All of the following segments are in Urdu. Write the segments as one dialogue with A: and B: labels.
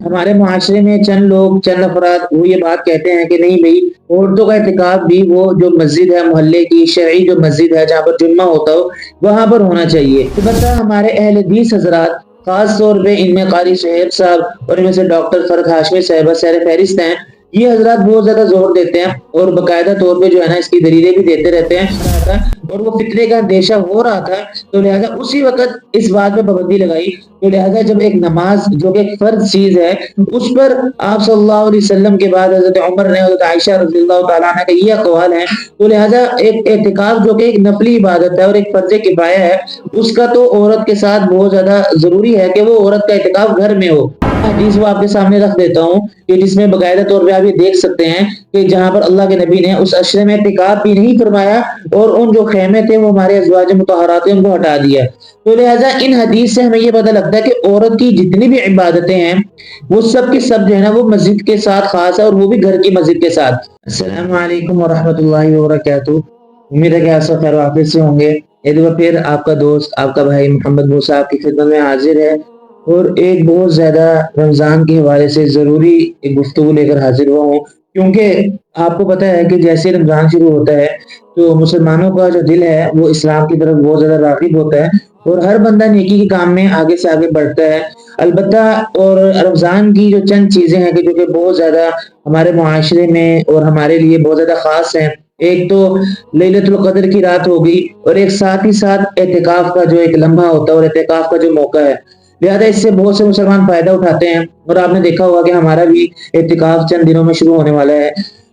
A: ہمارے معاشرے میں چند لوگ چند افراد وہ یہ بات کہتے ہیں کہ نہیں بھائی، عورتوں کا اعتکاف بھی وہ جو مسجد ہے محلے کی شرعی جو مسجد ہے جہاں پر جمعہ ہوتا ہو وہاں پر ہونا چاہیے۔ البتہ ہمارے اہل حدیث حضرات خاص طور پہ ان میں قاری شعیب صاحب اور ان میں سے ڈاکٹر فرق ہاشمی صاحبہ سیر فہرست ہیں، یہ حضرات بہت زیادہ زور دیتے ہیں اور باقاعدہ طور پہ جو ہے نا اس کی دلیلیں بھی دیتے رہتے ہیں اور وہ فتنے کا اندیشہ ہو رہا تھا تو لہٰذا اسی وقت اس بات پہ پابندی لگائی۔ تو لہٰذا جب ایک نماز جو کہ ایک فرض چیز ہے اس پر آپ صلی اللہ علیہ وسلم کے بعد حضرت عمر نے حضرت عائشہ رضی اللہ تعالیٰ عنہ کا یہ اقوال ہے، تو لہٰذا ایک اعتکاف جو کہ ایک نفلی عبادت ہے اور ایک فرض کفایہ ہے اس کا تو عورت کے ساتھ بہت زیادہ ضروری ہے کہ وہ عورت کا اعتکاف گھر میں ہو۔ حدیث وہ آپ کے سامنے رکھ دیتا ہوں کہ جس میں باقاعدہ طور پہ آپ یہ دیکھ سکتے ہیں کہ جہاں پر اللہ کے نبی نے اس عشرے میں اعتکاف بھی نہیں فرمایا اور ان جو خیمے تھے وہ ہمارے ازواج مطہرات ہیں ان کو ہٹا دیا۔ تو لہٰذا ان حدیث سے ہمیں یہ پتہ لگتا ہے کہ عورت کی جتنی بھی عبادتیں ہیں وہ سب کی سب جو ہے نا وہ مسجد کے ساتھ خاص ہے اور وہ بھی گھر کی مسجد کے ساتھ۔ السلام علیکم ورحمۃ اللہ وبرکاتہ، امید ہے کہ آپ سب خیر و عافیت سے ہوں گے۔ ایک دفعہ پھر آپ کا دوست آپ کا بھائی محمد موسیٰ آپ کی خدمت میں حاضر ہے اور ایک بہت زیادہ رمضان کے حوالے سے ضروری ایک گفتگو لے کر حاضر ہوا ہوں، کیونکہ آپ کو پتہ ہے کہ جیسے رمضان شروع ہوتا ہے تو مسلمانوں کا جو دل ہے وہ اسلام کی طرف بہت زیادہ راغب ہوتا ہے اور ہر بندہ نیکی کے کام میں آگے سے آگے بڑھتا ہے۔ البتہ اور رمضان کی جو چند چیزیں ہیں کہ جو کہ بہت زیادہ ہمارے معاشرے میں اور ہمارے لیے بہت زیادہ خاص ہیں، ایک تو لیلۃ القدر کی رات ہوگی اور ایک ساتھ ہی ساتھ اعتکاف کا جو ایک لمحہ ہوتا ہے اور اعتکاف کا جو موقع ہے، لہٰذا اس سے بہت سے مسلمان فائدہ اٹھاتے ہیں اور آپ نے دیکھا ہوگا کہ ہمارا بھی اعتکاف چند دنوں میں شروع ہونے والا ہے۔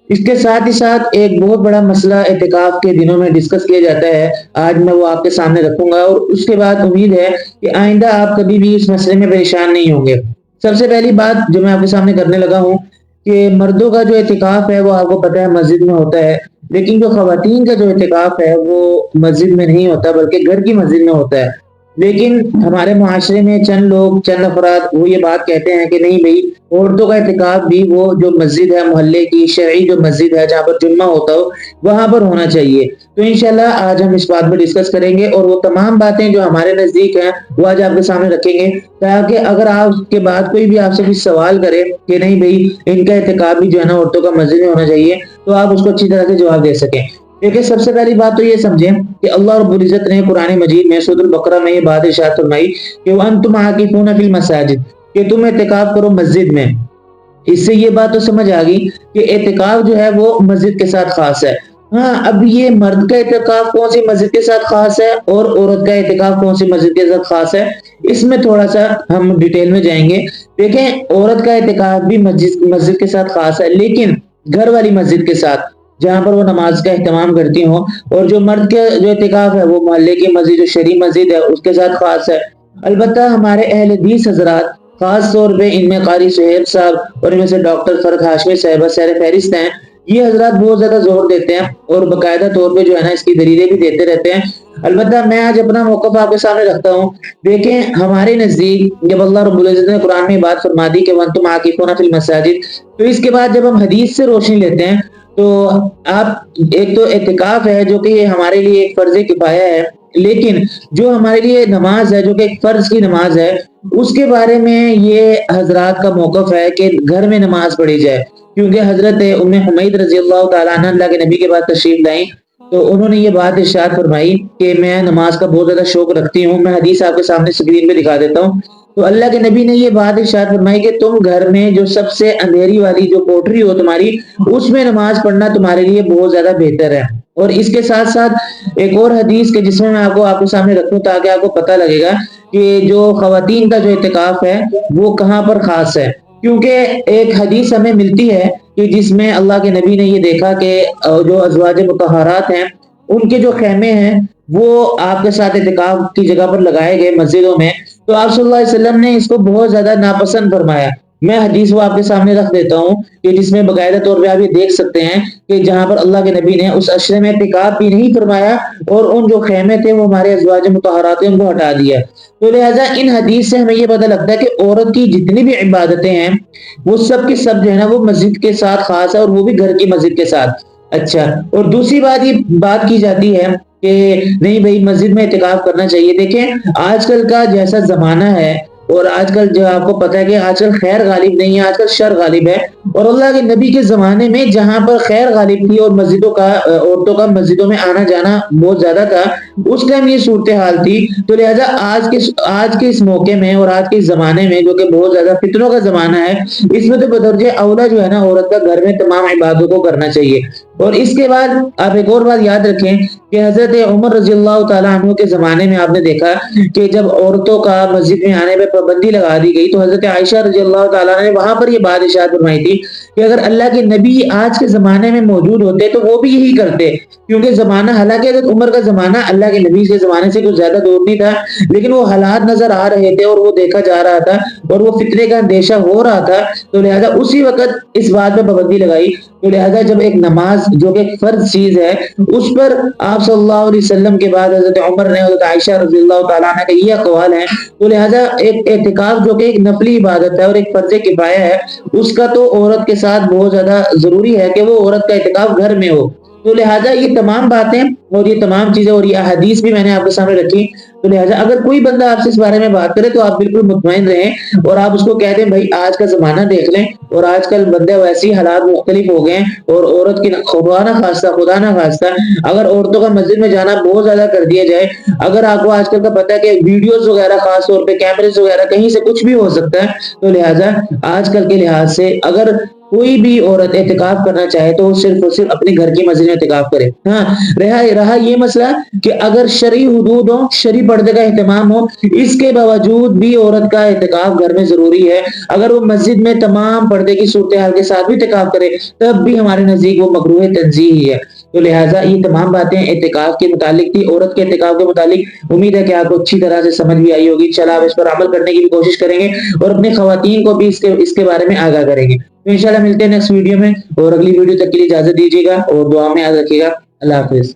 A: اس کے ساتھ ہی ساتھ ایک بہت بڑا مسئلہ اعتکاف کے دنوں میں ڈسکس کیا جاتا ہے، آج میں وہ آپ کے سامنے رکھوں گا اور اس کے بعد امید ہے کہ آئندہ آپ کبھی بھی اس مسئلے میں پریشان نہیں ہوں گے۔ سب سے پہلی بات جو میں آپ کے سامنے کرنے لگا ہوں کہ مردوں کا جو اعتکاف ہے وہ آپ کو پتہ ہے مسجد میں ہوتا ہے، لیکن جو خواتین کا جو اعتکاف ہے وہ مسجد میں نہیں ہوتا بلکہ گھر کی مسجد میں ہوتا ہے۔ لیکن ہمارے معاشرے میں چند لوگ چند افراد وہ یہ بات کہتے ہیں کہ نہیں بھائی، عورتوں کا اعتکاف بھی وہ جو مسجد ہے محلے کی شرعی جو مسجد ہے جہاں پر جمعہ ہوتا ہو وہاں پر ہونا چاہیے۔ تو انشاءاللہ آج ہم اس بات پر ڈسکس کریں گے اور وہ تمام باتیں جو ہمارے نزدیک ہیں وہ آج آپ کے سامنے رکھیں گے، تاکہ اگر آپ کے بعد کوئی بھی آپ سے کچھ سوال کرے کہ نہیں بھائی ان کا اعتکاف بھی جو ہے نا عورتوں کا مسجد میں ہونا چاہیے تو آپ اس کو اچھی طرح سے جواب دے سکیں۔ دیکھیں، سب سے پہلی بات تو یہ سمجھیں کہ اللہ رب العزت نے قرآن مجید میں سورۃ البقرہ میں یہ بات ارشاد فرمائی کہ وَأَنْتُمْ عَاكِفُونَ فِي الْمَسَاجِدِ، کہ تم اعتکاف کرو مسجد میں۔ اس سے یہ بات تو سمجھ آ گئی کہ اعتکاف جو ہے وہ مسجد کے ساتھ خاص ہے۔ ہاں، اب یہ مرد کا اعتکاف کون سی مسجد کے ساتھ خاص ہے اور عورت کا اعتکاف کون سی مسجد کے ساتھ خاص ہے، اس میں تھوڑا سا ہم ڈیٹیل میں جائیں گے۔ دیکھیں، عورت کا اعتکاف بھی مسجد کے ساتھ خاص ہے، لیکن گھر والی مسجد کے ساتھ جہاں پر وہ نماز کا اہتمام کرتی ہوں، اور جو مرد کا جو اعتکاف ہے وہ محلے کی مسجد جو شرعی مسجد ہے اس کے ساتھ خاص ہے۔ البتہ ہمارے اہل حدیث حضرات خاص طور پہ ان میں قاری شعیب صاحب اور ان میں سے ڈاکٹر فرق ہاشمی صاحبہ سیر فہرست ہیں، یہ حضرات بہت زیادہ زور دیتے ہیں اور باقاعدہ طور پہ جو ہے نا اس کی دلیلیں بھی دیتے رہتے ہیں۔ البتہ میں آج اپنا موقف آپ کے سامنے رکھتا ہوں۔ دیکھیں، ہمارے نزدیک جب اللہ رب العزت نے قرآن میں بات فرما دی کہ وَأَنْتُمْ عَاكِفُونَ فِي الْمَسَاجِدِ، تو اس کے بعد جب ہم حدیث سے روشنی لیتے ہیں تو آپ ایک تو اعتکاف ہے جو کہ یہ ہمارے لیے ایک فرض کفایہ ہے، لیکن جو ہمارے لیے نماز ہے جو کہ ایک فرض کی نماز ہے اس کے بارے میں یہ حضرات کا موقف ہے کہ گھر میں نماز پڑھی جائے، کیونکہ حضرت ام حمید رضی اللہ تعالیٰ عنہ اللہ کے نبی کے بعد تشریف لائیں تو انہوں نے یہ بات ارشاد فرمائی کہ میں نماز کا بہت زیادہ شوق رکھتی ہوں۔ میں حدیث آپ کے سامنے اسکرین پہ دکھا دیتا ہوں۔ تو اللہ کے نبی نے یہ بات ارشاد فرمائی کہ تم گھر میں جو سب سے اندھیری والی جو کوٹری ہو تمہاری اس میں نماز پڑھنا تمہارے لیے بہت زیادہ بہتر ہے۔ اور اس کے ساتھ ساتھ ایک اور حدیث کے جس میں میں آپ کے سامنے رکھوں تاکہ آپ کو پتہ لگے گا کہ جو خواتین کا جو اعتکاف ہے وہ کہاں پر خاص ہے، کیونکہ ایک حدیث ہمیں ملتی ہے کہ جس میں اللہ کے نبی نے یہ دیکھا کہ جو ازواج مطہرات ہیں ان کے جو خیمے ہیں وہ آپ کے ساتھ اعتکاف کی جگہ پر لگائے گئے مسجدوں میں، تو آپ صلی اللہ علیہ وسلم نے اس کو بہت زیادہ ناپسند فرمایا۔ میں حدیث وہ آپ کے سامنے رکھ دیتا ہوں کہ جس میں باقاعدہ طور پہ آپ یہ دیکھ سکتے ہیں کہ جہاں پر اللہ کے نبی نے اس عشرے میں اعتکاف بھی نہیں فرمایا اور ان جو خیمے تھے وہ ہمارے ازواج مطہرات ہیں ان کو ہٹا دیا۔ تو لہٰذا ان حدیث سے ہمیں یہ پتہ لگتا ہے کہ عورت کی جتنی بھی عبادتیں ہیں وہ سب کی سب جو ہے نا وہ مسجد کے ساتھ خاص ہے اور وہ بھی گھر کی مسجد کے ساتھ۔ اچھا، اور دوسری بات یہ بات کی جاتی ہے کہ نہیں بھائی مسجد میں اعتکاف کرنا چاہیے۔ دیکھیں، آج کل کا جیسا زمانہ ہے اور آج کل جو آپ کو پتا ہے کہ آج کل خیر غالب نہیں ہے، آج کل شر غالب ہے۔ اور اللہ کے نبی کے زمانے میں جہاں پر خیر غالب تھی اور عورتوں کا مسجدوں میں آنا جانا بہت زیادہ تھا، اس ٹائم یہ صورتحال تھی۔ تو لہٰذا آج کے اس موقع میں اور آج کے اس زمانے میں جو کہ بہت زیادہ فتنوں کا زمانہ ہے، اس میں تو بدرجہ اولا جو ہے نا عورت کا گھر میں تمام عبادتوں کو کرنا چاہیے۔ اور اس کے بعد آپ ایک اور بات یاد رکھیں کہ حضرت عمر رضی اللہ تعالیٰ عنہ کے زمانے میں آپ نے دیکھا کہ جب عورتوں کا مسجد میں آنے پہ پابندی لگا دی گئی تو حضرت عائشہ رضی اللہ تعالیٰ نے وہاں پر یہ بات ارشاد فرمائی تھی کہ اگر اللہ کے نبی آج کے زمانے میں موجود ہوتے تو وہ بھی یہی کرتے، کیونکہ زمانہ، حالانکہ حضرت عمر کا زمانہ اللہ کے نبی کے زمانے سے کچھ زیادہ دور نہیں تھا، لیکن وہ حالات نظر آ رہے تھے اور وہ دیکھا جا رہا تھا اور وہ فتنے کا اندیشہ ہو رہا تھا، تو لہٰذا اسی وقت اس بات پہ پابندی لگائی۔ تو لہٰذا جب ایک نماز جو کہ ایک فرض چیز ہے اس پر آپ صلی اللہ علیہ وسلم کے بعد حضرت عمر نے، حضرت عائشہ رضی اللہ تعالیٰ عنہ کا یہ اقوال ہے، تو لہٰذا ایک اعتکاف جو کہ ایک نفلی عبادت ہے اور ایک فرض کفایہ ہے، اس کا تو عورت کے ساتھ بہت زیادہ ضروری ہے کہ وہ عورت کا اعتکاف گھر میں ہو۔ تو لہٰذا یہ تمام باتیں اور یہ تمام چیزیں اور یہ احادیث بھی میں نے آپ کے سامنے رکھی، تو لہٰذا اگر کوئی بندہ آپ سے اس بارے میں بات کرے تو آپ بالکل مطمئن رہیں اور آپ اس کو کہہ دیں بھائی آج کا زمانہ دیکھ لیں، اور آج کل بندے ویسی حالات مختلف ہو گئے ہیں، اور عورت کی خدا نہ خواستہ اگر عورتوں کا مسجد میں جانا بہت زیادہ کر دیا جائے، اگر آپ کو آج کل کا پتہ ہے کہ ویڈیوز وغیرہ خاص طور پہ کیمرے وغیرہ کہیں سے کچھ بھی ہو سکتا ہے، تو لہٰذا آج کل کے لحاظ سے اگر کوئی بھی عورت اعتکاف کرنا چاہے تو وہ صرف اور صرف اپنے گھر کی مسجد میں اعتکاف کرے۔ ہاں، رہا یہ مسئلہ کہ اگر شرعی حدود ہو، شرعی پردے کا اہتمام ہو، اس کے باوجود بھی عورت کا اعتکاف گھر میں ضروری ہے۔ اگر وہ مسجد میں تمام پردے کی صورتحال کے ساتھ بھی اعتکاف کرے تب بھی ہمارے نزدیک وہ مکروہ تنزیہ ہی ہے۔ تو لہٰذا یہ تمام باتیں اعتکاف کے متعلق تھی، عورت کے اعتکاف کے متعلق۔ امید ہے کہ آپ کو اچھی طرح سے سمجھ بھی آئی ہوگی۔ انشاءاللہ آپ اس پر عمل کرنے کی بھی کوشش کریں گے اور اپنے خواتین کو بھی اس کے بارے میں آگاہ کریں گے۔ تو انشاءاللہ ملتے ہیں نیکسٹ ویڈیو میں، اور اگلی ویڈیو تک کے لیے اجازت دیجیے گا اور دعا میں یاد رکھیے گا۔ اللہ حافظ۔